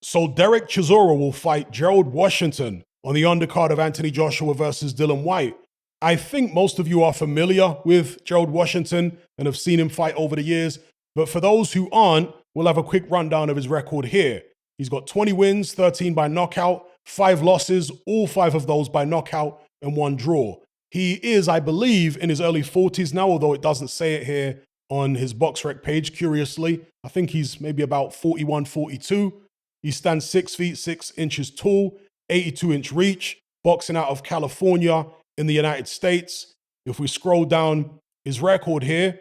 So Derek Chisora will fight Gerald Washington on the undercard of Anthony Joshua versus Dillian Whyte. I think most of you are familiar with Gerald Washington and have seen him fight over the years. But for those who aren't, we'll have a quick rundown of his record here. He's got 20 wins, 13 by knockout, 5 losses, all 5 of those by knockout, and 1 draw. He is, I believe, in his early 40s now, although it doesn't say it here on his BoxRec page, curiously. I think he's maybe about 41, 42. He stands 6 feet 6 inches tall, 82-inch reach, boxing out of California in the United States. If we scroll down his record here,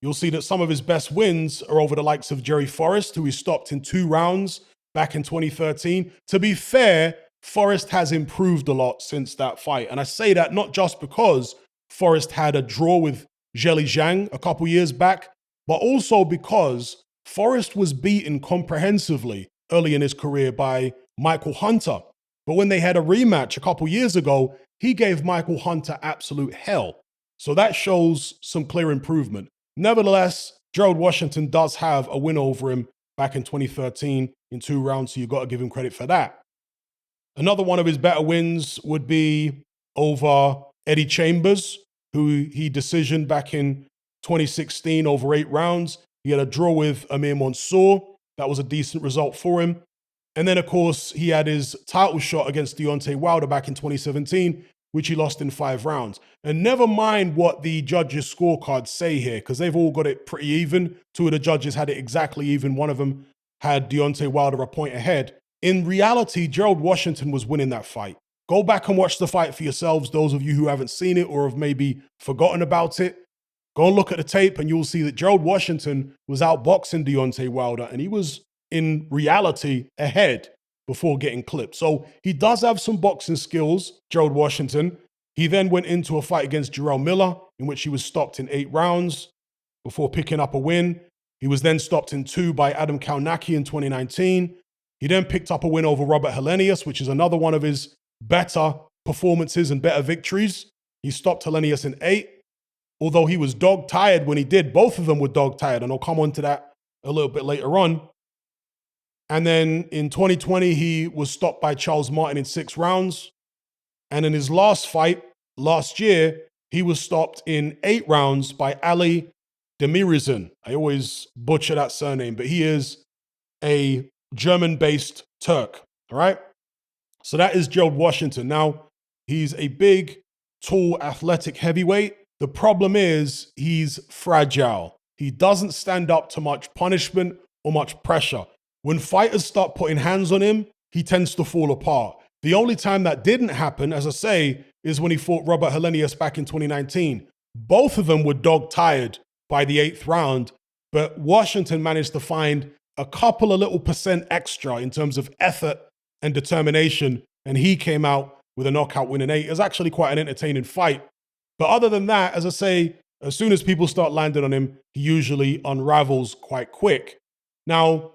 you'll see that some of his best wins are over the likes of Jerry Forrest, who he stopped in 2 rounds back in 2013. To be fair, Forrest has improved a lot since that fight. And I say that not just because Forrest had a draw with Zheli Zhang a couple years back, but also because Forrest was beaten comprehensively early in his career by Michael Hunter. But when they had a rematch a couple years ago, he gave Michael Hunter absolute hell. So that shows some clear improvement. Nevertheless, Gerald Washington does have a win over him back in 2013 in 2 rounds, so you've got to give him credit for that. Another one of his better wins would be over Eddie Chambers, who he decisioned back in 2016 over 8 rounds. He had a draw with Amir Mansour. That was a decent result for him. And then, of course, he had his title shot against Deontay Wilder back in 2017, which he lost in 5 rounds. And never mind what the judges' scorecards say here, because they've all got it pretty even. 2 of the judges had it exactly even. One of them had Deontay Wilder a point ahead. In reality, Gerald Washington was winning that fight. Go back and watch the fight for yourselves, those of you who haven't seen it or have maybe forgotten about it. Go and look at the tape and you'll see that Gerald Washington was outboxing Deontay Wilder, and he was, in reality, ahead before getting clipped. So he does have some boxing skills, Gerald Washington. He then went into a fight against Jarrell Miller, in which he was stopped in 8 rounds before picking up a win. He was then stopped in 2 by Adam Kaunaki in 2019. He then picked up a win over Robert Helenius, which is another one of his better performances and better victories. He stopped Helenius in 8. Although he was dog-tired when he did. Both of them were dog-tired, and I'll come on to that a little bit later on. And then in 2020, he was stopped by Charles Martin in 6 rounds. And in his last fight, last year, he was stopped in 8 rounds by Ali Demirizin. I always butcher that surname, but he is a German-based Turk, all right? So that is Gerald Washington. Now, he's a big, tall, athletic heavyweight. The problem is he's fragile. He doesn't stand up to much punishment or much pressure. When fighters start putting hands on him, he tends to fall apart. The only time that didn't happen, as I say, is when he fought Robert Helenius back in 2019. Both of them were dog-tired by the 8th round, but Washington managed to find a couple of little percent extra in terms of effort and determination, and he came out with a knockout win in 8. It was actually quite an entertaining fight. But other than that, as I say, as soon as people start landing on him, he usually unravels quite quick. Now,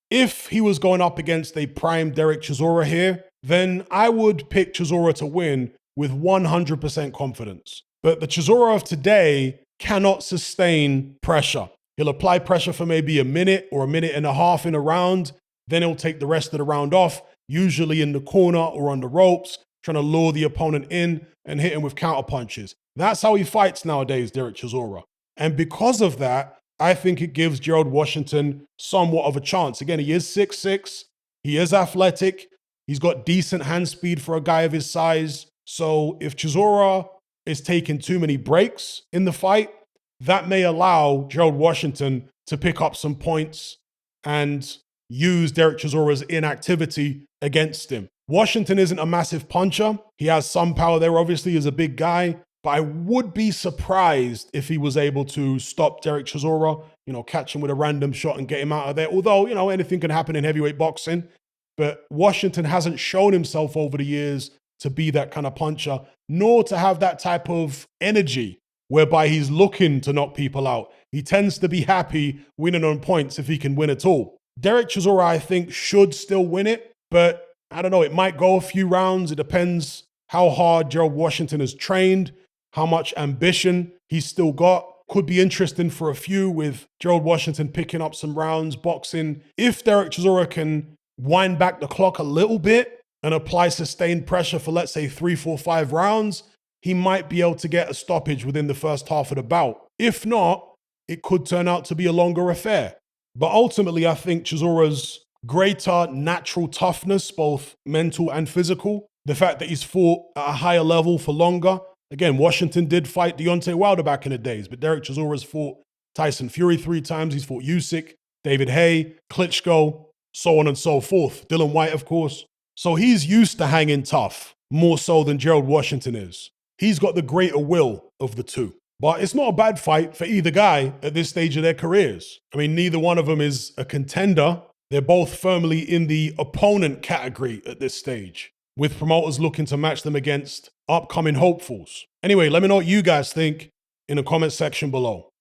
if he was going up against a prime Derek Chisora here, then I would pick Chisora to win with 100% confidence. But the Chisora of today cannot sustain pressure. He'll apply pressure for maybe a minute or a minute and a half in a round. Then he'll take the rest of the round off, usually in the corner or on the ropes, trying to lure the opponent in and hit him with counter punches. That's how he fights nowadays, Derek Chisora. And because of that, I think it gives Gerald Washington somewhat of a chance. Again, he is 6'6". He is athletic. He's got decent hand speed for a guy of his size. So if Chisora is taking too many breaks in the fight, that may allow Gerald Washington to pick up some points and use Derek Chisora's inactivity against him. Washington isn't a massive puncher. He has some power there, obviously, as a big guy. But I would be surprised if he was able to stop Derek Chisora, catch him with a random shot and get him out of there. Although, anything can happen in heavyweight boxing. But Washington hasn't shown himself over the years to be that kind of puncher, nor to have that type of energy whereby he's looking to knock people out. He tends to be happy winning on points if he can win at all. Derek Chisora, I think, should still win it, but I don't know, it might go a few rounds. It depends how hard Gerald Washington has trained, how much ambition he's still got. Could be interesting for a few with Gerald Washington picking up some rounds, boxing. If Derek Chisora can wind back the clock a little bit and apply sustained pressure for, let's say, 3, 4, 5 rounds, he might be able to get a stoppage within the first half of the bout. If not, it could turn out to be a longer affair. But ultimately, I think Chisora's greater natural toughness, both mental and physical, the fact that he's fought at a higher level for longer. Again, Washington did fight Deontay Wilder back in the days, but Derek Chisora's fought Tyson Fury 3 times. He's fought Usyk, David Haye, Klitschko, so on and so forth. Dylan Whyte, of course. So he's used to hanging tough, more so than Gerald Washington is. He's got the greater will of the two. But it's not a bad fight for either guy at this stage of their careers. I mean, neither one of them is a contender. They're both firmly in the opponent category at this stage, with promoters looking to match them against upcoming hopefuls. Anyway, let me know what you guys think in the comment section below.